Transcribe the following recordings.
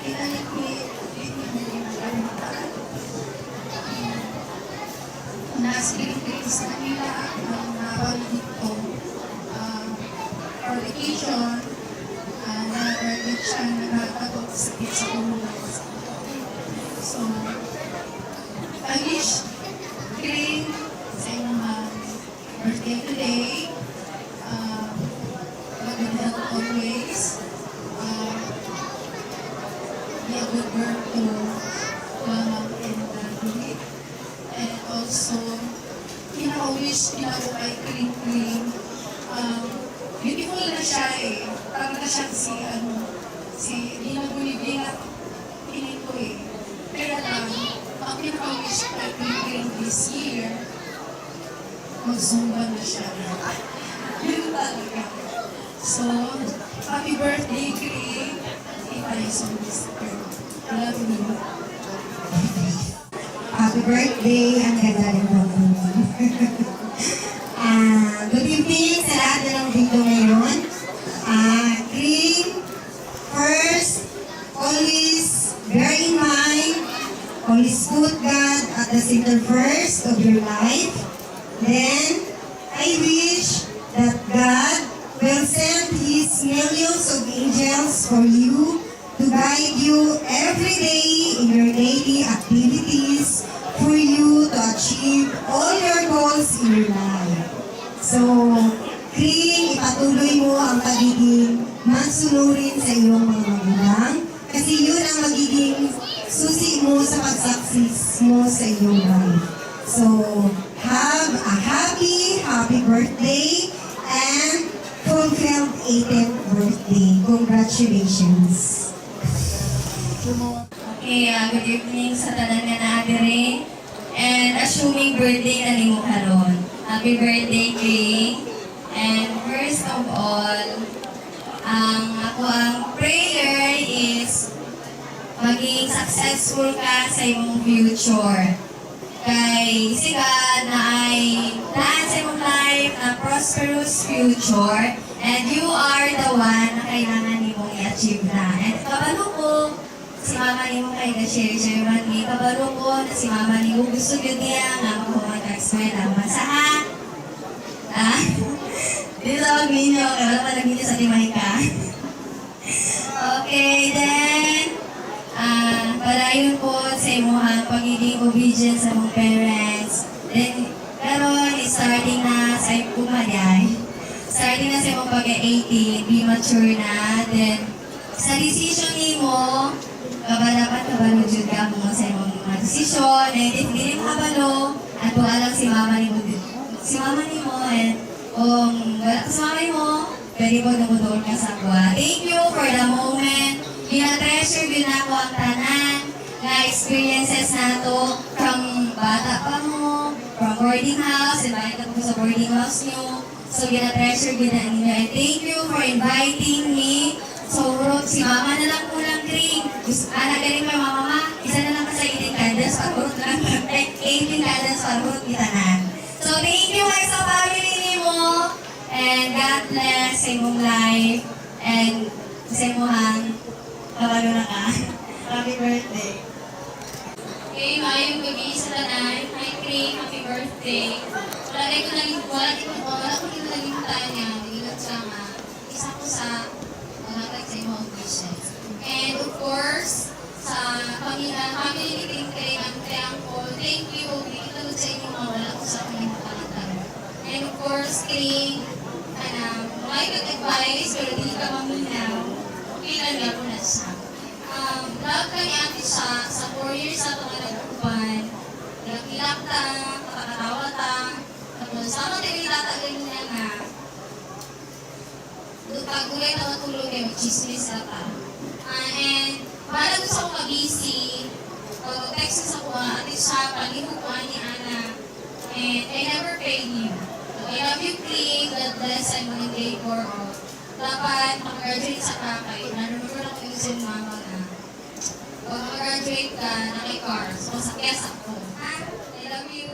Kinalit ni nasa Philippines na nila ang nabalik ko for vacation na birthday siya nagkakagot sakit sa ulo. So, I wish Green sa inyong birthday today. Good health always. Be a good girl to Mama and Daddy. And also, kina-wish ko kay Green. Beautiful na siya eh. Parang na siya si Dina Bolivia. Pinin ko eh. Kaya lang, ang pinaka-wish ko kay Green this year, mag-zumba na siya. Yun talaga. So, happy birthday, Green. Tayo sa Mr. Love you. Happy birthday. Ang ganda rin po. Good evening sa lahat na ng dito ngayon. Green, first, always bear in mind, always put God at the center first of your life. Then, I wish that God will send His millions of angels for you to guide you every day in your daily activities for you to achieve all your goals in your life. So, Green, ipatuloy mo ang pagiging mansunurin sa iyong mga magulang kasi yun ang magiging susi mo sa pag-success mo sa iyong life. So, have a happy birthday and fulfilled 18th birthday. Congratulations! Okay, good evening sa tanan nga naadire. And assuming birthday na nimo karon. Happy birthday, King. And first of all, ang prayer is maging successful ka sa imong future. Kay sigad na ay plan sa imong life na prosperous future and you are the one na kailangan nimong i-achieve na. And kabalo ko, si mama ni mo kay na-share man ni kabalo ko na si mama ni mo gusto yun niya nga mag-eskwela. Masaha? Dito sa mag-minyo, kaya wala pa nag-minyo sa timay ka. Okay, then, padayon po sa imuhang pagiging obedient sa mong parents. Then, karon starting na sa pumaday. Starting na sa imong pag-18, be mature na. Then, sa decision ni mo, dapat kabalo jud ka mo sa imong mga desisyon. And if hindi mo kabalo, at alam si mama ni mo, and kung wala ka sa mama mo, pwede po namudol ka sa kuha. Thank you for the moment. Gina-treasure din ako ang tanan na experiences na to from bata pa mo, from boarding house, invite ako sa boarding house nyo. So, gina-treasure din na ninyo. And thank you for inviting me. So, si mama na lang kulang drink. Anak galing pa mama, isa na lang ka sa 18 candles, pag-urot na lang, 18 candles, pag-urot kita na. So, thank you guys sa family mo. And God bless sa imong life. And sa imong kabalo na ka. Happy birthday. Okay, mayong gabi sa tanan. Hi, Craig. Happy birthday. Wala ko naging tanya. Naging siya nga. Isa ko sa mga sa imong wishes. And of course, sa family ni Craig Craig, ang triangle, thank you. Ito sa inyo mga wala ko sa aking pangalan. And of course, Craig, may advice, pero hindi ka maminaw. Okay lang nga po na siya. Love ka ni ate siya sa 4 years sa mga nagkupan. Nagkilak ta, nakakatawa ta. Tapos, sama tayo nilatagal niya nga. Pag-uwi na matulog kayo, chismis na ta. And, para doon sa akong mag-busy, text sa kuha, ate siya, pag-inukuha ni Ana. And I never paid you. I love you, Craig. God bless. I'm on day 4 off. Dapat mag-graduate sa kakay. Nanumero lang ko yung sin mama na. Pag mag-graduate ka, naki-car. So, sa kesa ko. Ha? I love you.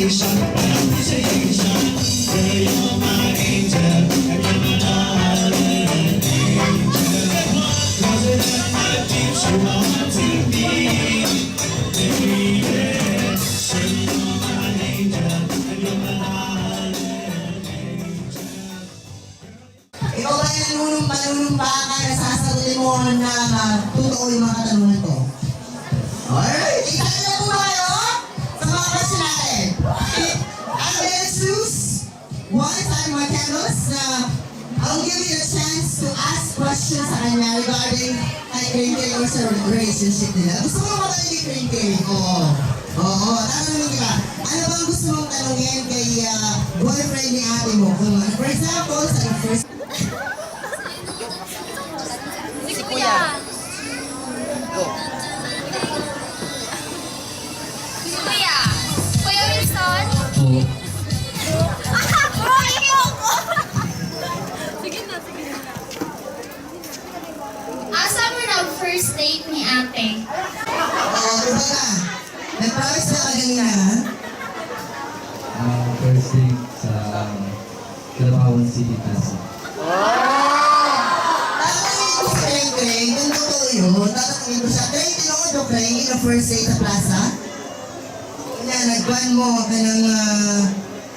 Ikaw ba yung manunumpa ka na sasagutin mo na totoo yung mga katanungan ko? Alright, excited na po ba kayo sa mga question natin? I'm gonna choose one time my candles na I'll give you a chance to ask questions sa kanya regarding kay Crinkle or sa relationship nila. Gusto mo ba tayo kay Crinkle? Oo, tatanungin kita. Ano bang gusto mong tanungin kay boyfriend ni ate mo? For example, sa first Si Kuya. Kuya. Kuya Wilson. Bro, ayoko. Sige na. Asa mo na first date ni ate? kumbaga, nag-promise na kanina, First thing sa Kalabawan City Plaza. tatanungin ko si Kreng, kung totoo yun, tatanungin ko siya, Kreng, tinawag mo Kreng, yung first date sa plaza? Kanya, nagbuwan mo ka ng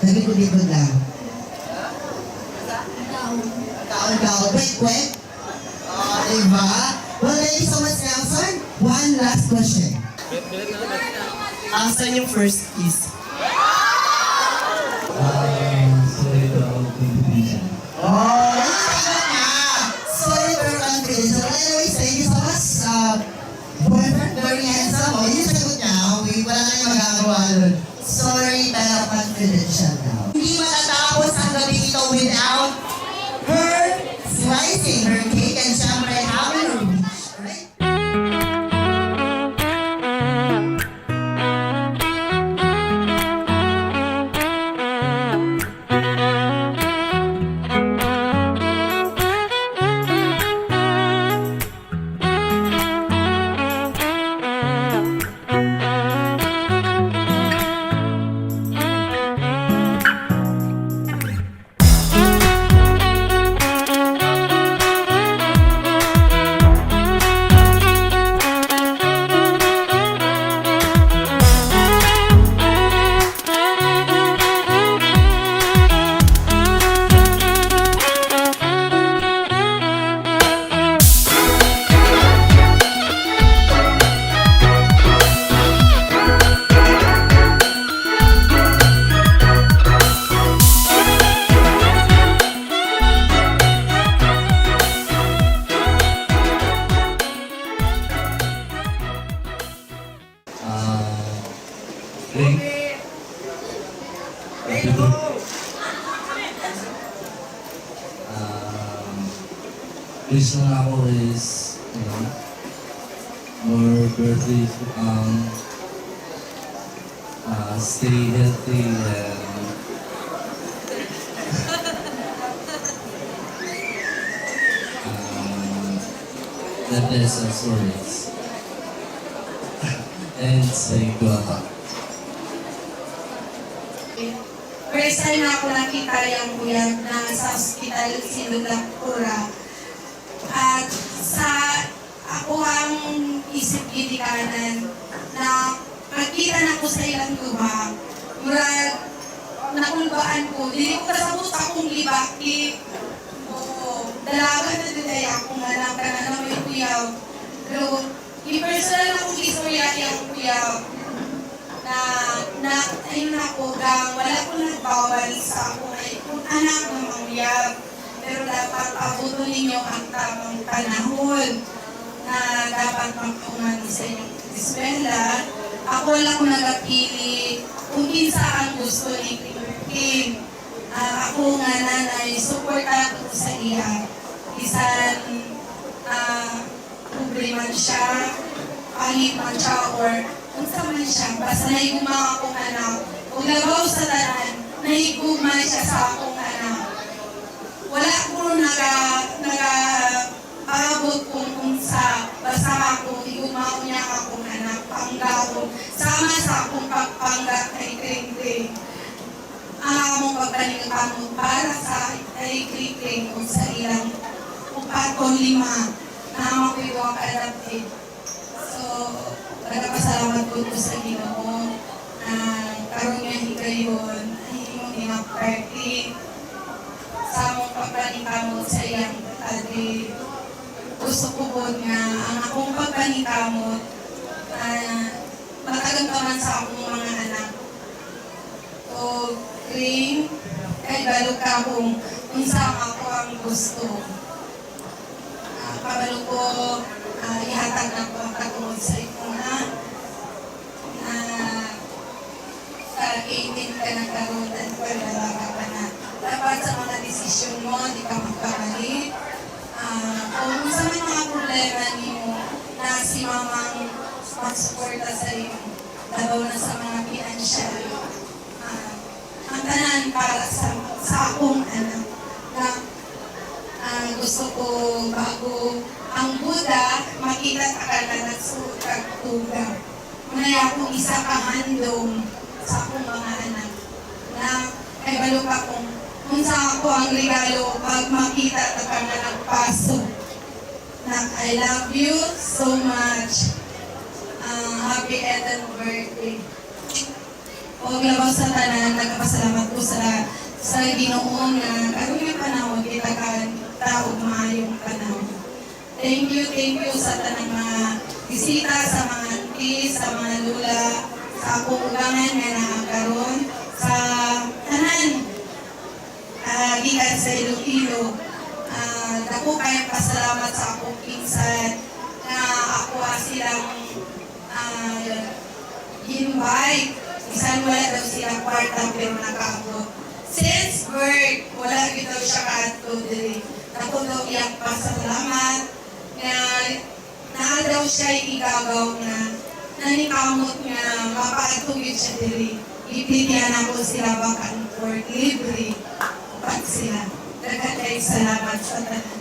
naglikod-likod lang. Taon-taon, kwek-kwek? Diba? Well, thank you so much, Nelson. One last question. Asan yung first kiss? Sorry to all confusion. Oh, yun ang sagot niya. Sorry for your confusion. Anyways, thank you so much. Boyfriend, very handsome. Oh, yun ang sagot niya. Wala na yung magagawa nun. Sorry, pero confidential now. Hindi matatapos ang gabi ito without her slicing her cake and syempre having her wish. Right? Drink. Wish lang ako is, more birthday, stay healthy and the best of stories. And say guapa. First time na ako nakita yung kuya na sa hospital Sinulapura. At sa ako ang isip gidikanan na magkita na ko sa ilang luha. Murag nakulbaan ko. Dili ko kasabot akong libaki. Oo. Dalaga na din akong anak ka na naman yung kuya. Pero i-personal akong istorya yung kuya. Ayun ako, wala ko nagbawal sa akong anak ng mangyayab. Pero dapat abutin ninyo ang tamang panahon na dapat magtungan sa inyong eskwela. Ako wala ko nagapili kung kinsa ang gusto ni King. Ako nga nanay, support ako sa iya. Isan pobre man siya, pangit man siya, or kung sa man siya, basta nahiguma akong anak. Kung labaw sa tanan, nahiguma siya sa akong anak. Wala ko nag-aabot kung sa basta ako, higuma ko niya akong anak, panggaw o sama sa akong pagpangga kay Kring-Kring. Ang among pagpaningkamot para sa kay Kring-Kring o sa ilang upat o lima na amang kuyo ka-adapted. So, nagpasalamat po ko sa Ginoo na karon nga higayon ay imong ina-party sa among pagpaningkamot sa iyang adri. Gusto ko po nga ang akong pagpaningkamot matagang naman sa akong mga anak. O Kring, kay balo ka kung unsang ako ang gusto. Kabalo ko ihatag na po ang katungod sa ito na 18 ka na karoon at pagdalaga ka na. Dapat sa mga desisyon mo, di ka magkamali. Kung sa mga problema niyo na si mamang magsuporta sa iyo, labaw na sa mga financial, ang tanan para sa akong anak na gusto ko bago ang Buddha, makita ka na nagsuot kag tuga. Muna akong isa ka handong sa akong mga anak na kay balo ka kung unsa ako ang regalo pag makita ka na nagpaso. I love you so much. Happy 11th birthday. O labaw sa tanan, nagpasalamat ko sa Ginoo na karon nga panahon kita ka taog maayong panahon. Thank you sa tanang mga bisita, sa mga aunties, sa mga lula, sa akong ugangan nga nakakaroon, sa tanan gikan sa Iloilo. Dako kayang pasalamat sa akong pinsan na ako silang invite. Isan wala daw silang kwarta pero nakaabot. Since birth, wala daw siya kaadto diri. Dako daw iyang pasalamat na naa daw siya igagaw na nanikamot nga mapaatugid siya diri. Ipilihan ako sila bakan for libre. Upat sila. Daghang salamat sa tanan.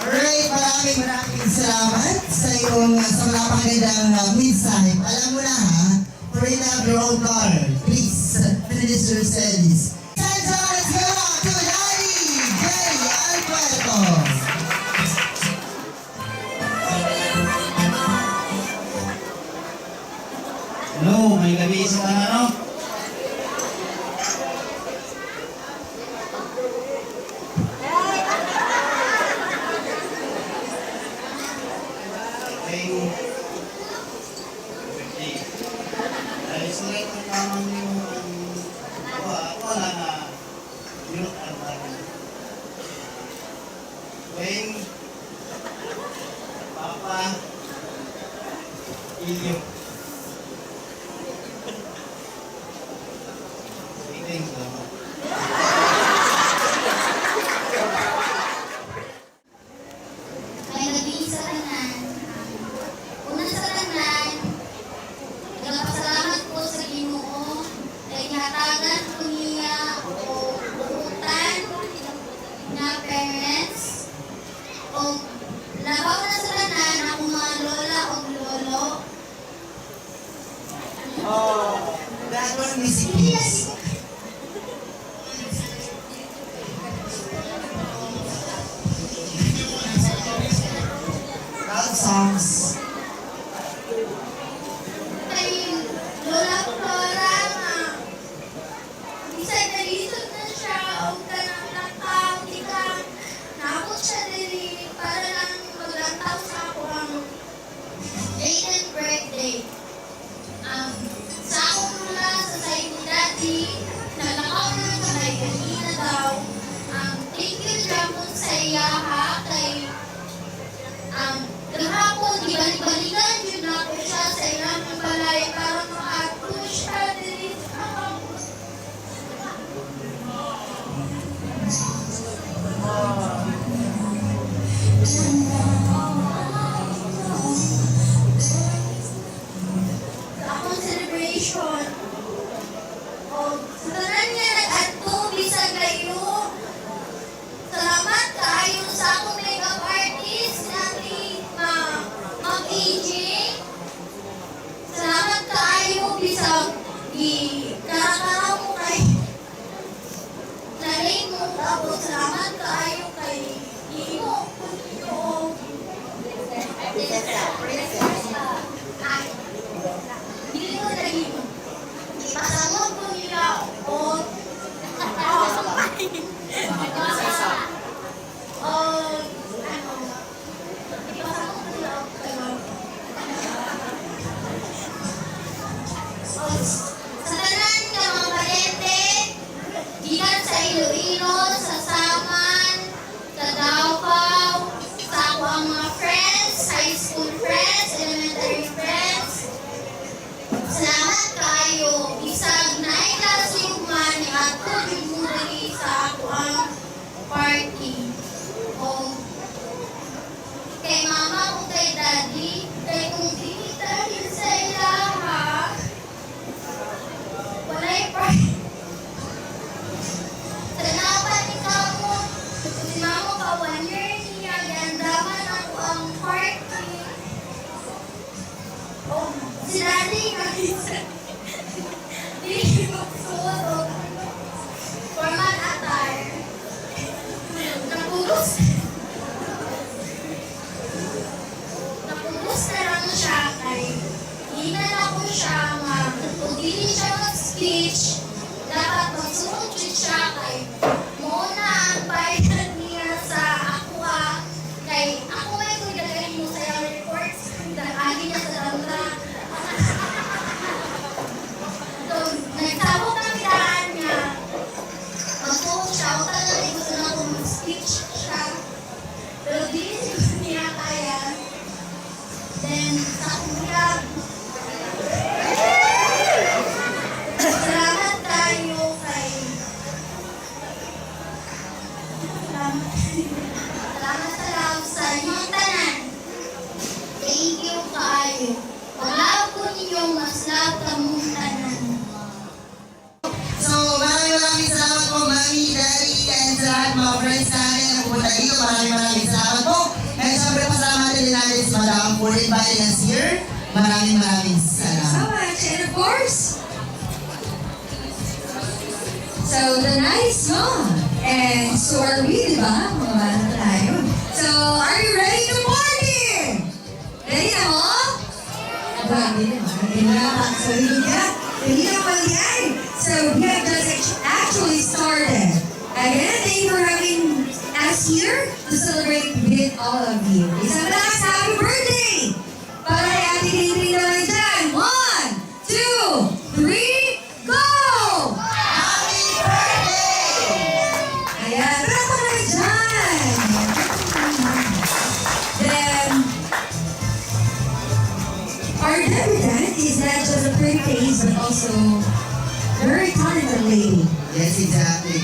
Alright, maraming salamat sa iyong sa napakagandang mensahe. Alam mo na ha, bring up your own car. Please, finish your service. Let's go to Daddy J. Alberto. Hello, may gabi sa ano? Papa, Ilyo. Thanks, salamat. May gabi sa tanan. Una sa tanan, nagpasalamat ko sa Ginoo dahil hatagan ko niya o buutan na parents o labaw na sa tanan akong mga lola o lolo. Oh, that one is please. Love songs. Kay lola Flora nga bisan nalisod na siya o kanang nakaw tika naabot siya diri para lang maglantaw sa ako ang 18th birthday. Sa akong mula sa side ni Daddy, nalakaw na lang kay kanina daw. Thank you Japon sa iya ha kay kahapon, ibalik-balikan yun na ako siya sa ilang balay para makato siya diri sa akong celebration. O, sa tanan niya nag-ato, bisan kayo. Salamat kayo sa akong makeup artist natin, Ma'am AJ. Salamat ato yung muli sa ako ang party. O, kay mama o kay daddy, kay kung di dahil sa ilaha, walay party. Tanapan ni kamo, si mama ka 1 year niya, gandaman ako ang party. O, si daddy ka di magsuot o formal attire. Napugos na lang siya kay hinan ako siya nga kung dili siya mag-speech dapat magsuot siya kay muna ang bayan niya sa ako kay ako may gagawin mo sa reports dahil niya sa damra. So, nagsabot ang daan niya magsuot siya o talaga gusto na akong mag-speech siya pero di niya kaya. Then, sa kuya, salamat tayo kay... Salamat sa inyong tanan. Thank you kaayo. Pag-love ko ninyo, mas love ka mong tanan. So, maraming salamat po, Mami, Daddy, and sa lahat mga friends natin na pupunta dito. Maraming salamat po. And syempre, pasalamatan din natin si Madam for inviting us here. Maraming salamat. So much. And of course, so the night is gone. And so are we, di ba? Mga bata tayo. So, are you ready to party? Ready na mo? Hindi na. So, hindi na pala yan. So, we have just actually started. Again, thank you for having us here to celebrate with all of you. Isang malakas happy birthday! Para kay Ate Kring naman dyan. 1, 2, 3, go! Happy birthday! Ayan, pero ako na dyan. Then, our debutant is not just a pretty face, but also very talented lady. Yes, exactly.